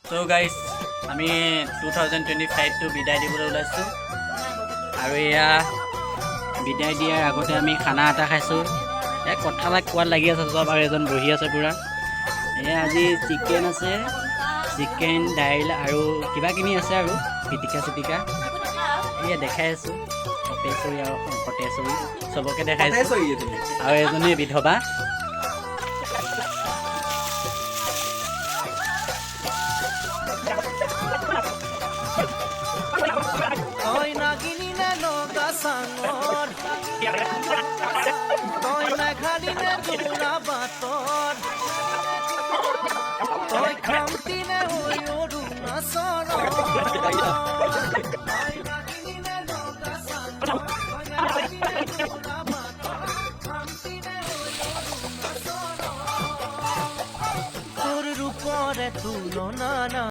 So guys, আমি 2025 টো বিদায় দিবলৈ ওলাইছোঁ আৰু এয়া বিদায় দিয়াৰ আগতে আমি খানা এটা খাইছোঁ। কথা এটা কোৱাত লাগি আছে চব আৰু এজন বহি আছে পূৰা। এয়া আজি চিকেন আছে, চিকেন দাইল আৰু কিবা কিনি আছে আৰু পিটিকা চিটিকা এয়া দেখাই আছোঁ। সতেশ্বৰী আৰু সতেশ্বৰী চবকে দেখাইছোঁ আৰু এজনী বিধৱা। তোৰ ৰূপৰে তুলনা না